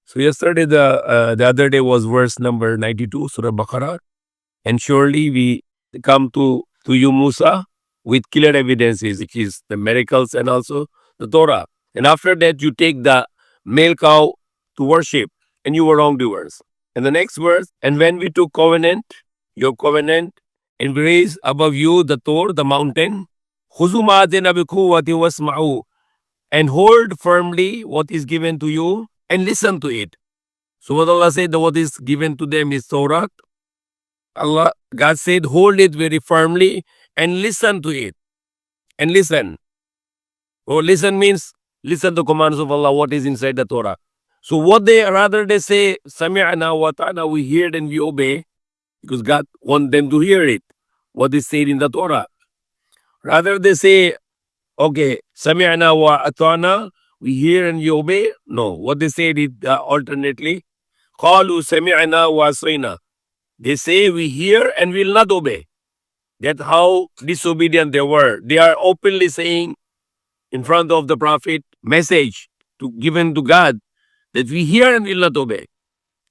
So yesterday, the other day was verse number 92, Surah Al-Baqarah. And surely we come to you, Musa, with clear evidences, which is the miracles and also the Torah. And after that, you take the male cow to worship, and you were wrongdoers. And the next verse, and when we took covenant, your covenant, and we raised above you the Torah, the mountain, خُذُوا مَا آتَيْنَا بِقُوَّةٍ وَاسْمَعُوا, and hold firmly what is given to you and listen to it. So what Allah said, what is given to them is Torah. God said, hold it very firmly and listen to it. And listen. Oh, listen means listen to commands of Allah, what is inside the Torah. So what they say, Sami'na wa ta'na, we hear and we obey, because God wants them to hear it, what is said in the Torah. Rather they say, okay, Sami'na wa ta'na, we hear and we obey. No, what they said is alternately, Qalu sami'na wa asayna. They say we hear and will not obey. That's how disobedient they were. They are openly saying in front of the prophet message given to God that we hear and will not obey.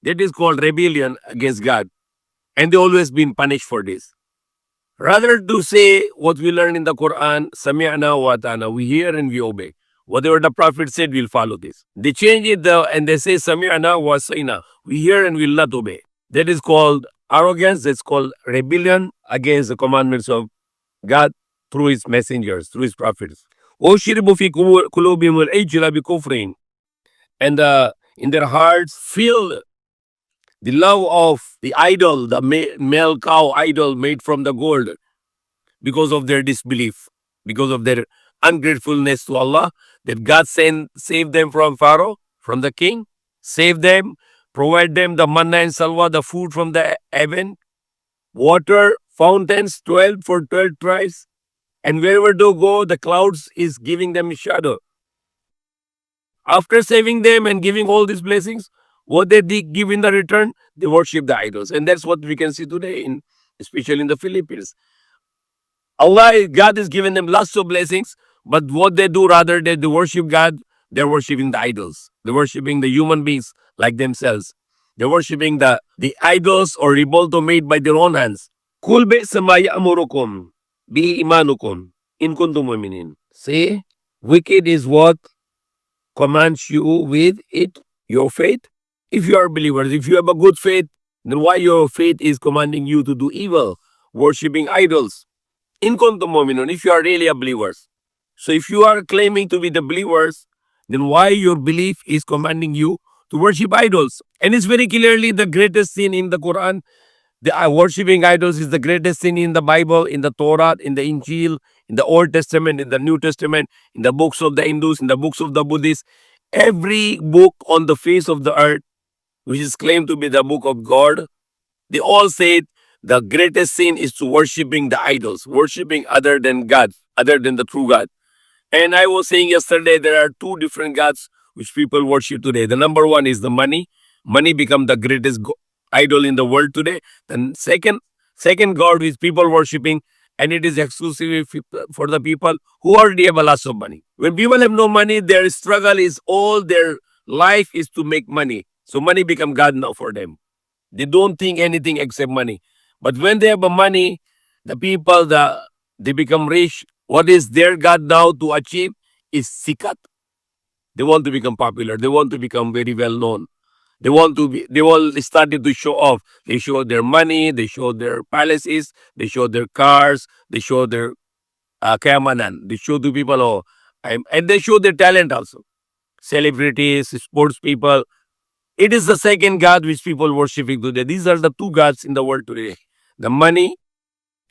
That is called rebellion against God. And they always been punished for this. Rather to say what we learn in the Quran, Sami'na wa ata'na, we hear and we obey. Whatever the prophet said, we'll follow this. They change it and they say Sami'na wa asayna, we hear and will not obey. That is called arrogance. That's called rebellion against the commandments of God through his messengers, through his prophets. وَأُشْرِبُوا فِي قُلُوبِهِمُ الْعِجْلَ بِكُفْرٍ, and in their hearts feel the love of the idol, the male cow idol made from the gold, because of their disbelief, because of their ungratefulness to Allah, that God saved them from Pharaoh, from the king, save them, provide them the manna and salwa, the food from the heaven, water, fountains, 12 for 12 tribes, and wherever they go, the clouds is giving them shadow. After saving them and giving all these blessings, what they give in the return? They worship the idols. And that's what we can see today, especially in the Philippines. God has given them lots of blessings, but what they do, rather than they worship God, they're worshiping the idols. They're worshiping the human beings like themselves. They're worshiping the idols or revolto made by their own hands. Kul bi'sama ya'murukum bi imanukum in kuntum mu'minin. Say, wicked is what commands you with it, your faith. If you are believers, if you have a good faith, then why your faith is commanding you to do evil, worshipping idols? In kuntum mu'minun, if you are really a believers. So if you are claiming to be the believers, then why your belief is commanding you to worship idols? And it's very clearly the greatest sin in the Quran. The worshipping idols is the greatest sin in the Bible, in the Torah, in the Injil, in the Old Testament, in the New Testament, in the books of the Hindus, in the books of the Buddhists. Every book on the face of the earth, which is claimed to be the book of God, they all said the greatest sin is to worshipping the idols, worshipping other than God, other than the true God. And I was saying yesterday, there are two different gods which people worship today. The number one is the money. Money become the greatest idol in the world today. The second god which people worshipping, and it is exclusively for the people who already have a lot of money. When people have no money, their struggle is all their life is to make money. So money become God now for them. They don't think anything except money. But when they have money, the people, they become rich. What is their God now to achieve is sikat. They want to become popular. They want to become very well known. They all started to show off. They show their money, they show their palaces, they show their cars, they show their kayamanan. They show to people, and they show their talent also. Celebrities, sports people. It is the second God which people worshiping today. These are the two gods in the world today. The money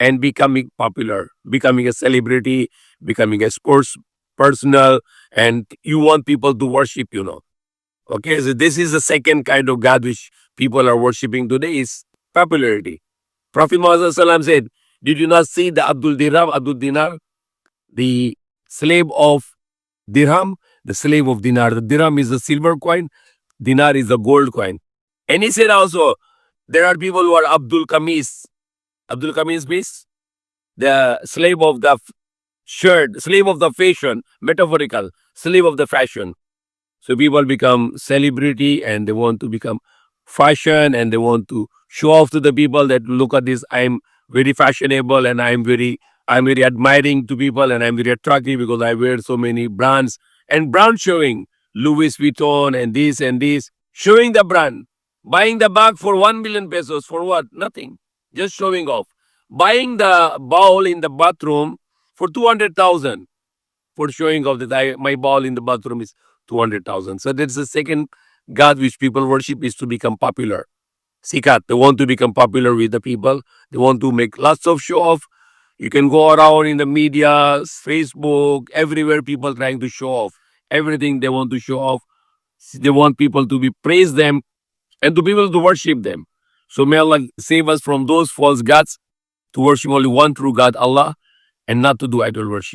and becoming popular, becoming a celebrity, becoming a sports personal, and you want people to worship, Okay, so this is the second kind of God which people are worshipping today, is popularity. Prophet Muhammad said, did you not see the Abdul Dinar, the slave of dirham, the slave of dinar? The dirham is a silver coin, dinar is a gold coin. And he said also, there are people who are Abdul Kamis. Abdul Kamis means the slave of the shirt, slave of the fashion, metaphorical, slave of the fashion. So people become celebrity and they want to become fashion and they want to show off to the people that look at this. I'm very fashionable and I'm very admiring to people and I'm very attractive because I wear so many brands and brand showing Louis Vuitton and this showing the brand, buying the bag for 1 million pesos for what? Nothing, just showing off. Buying the bowl in the bathroom for 200,000 for showing off that my ball in the bathroom is 200,000. So that's the second God which people worship is to become popular. Sikat, they want to become popular with the people. They want to make lots of show off. You can go around in the media, Facebook, everywhere people trying to show off. Everything they want to show off. They want people to be praise them and to people to worship them. So may Allah save us from those false gods to worship only one true God, Allah, and not to do idol worship.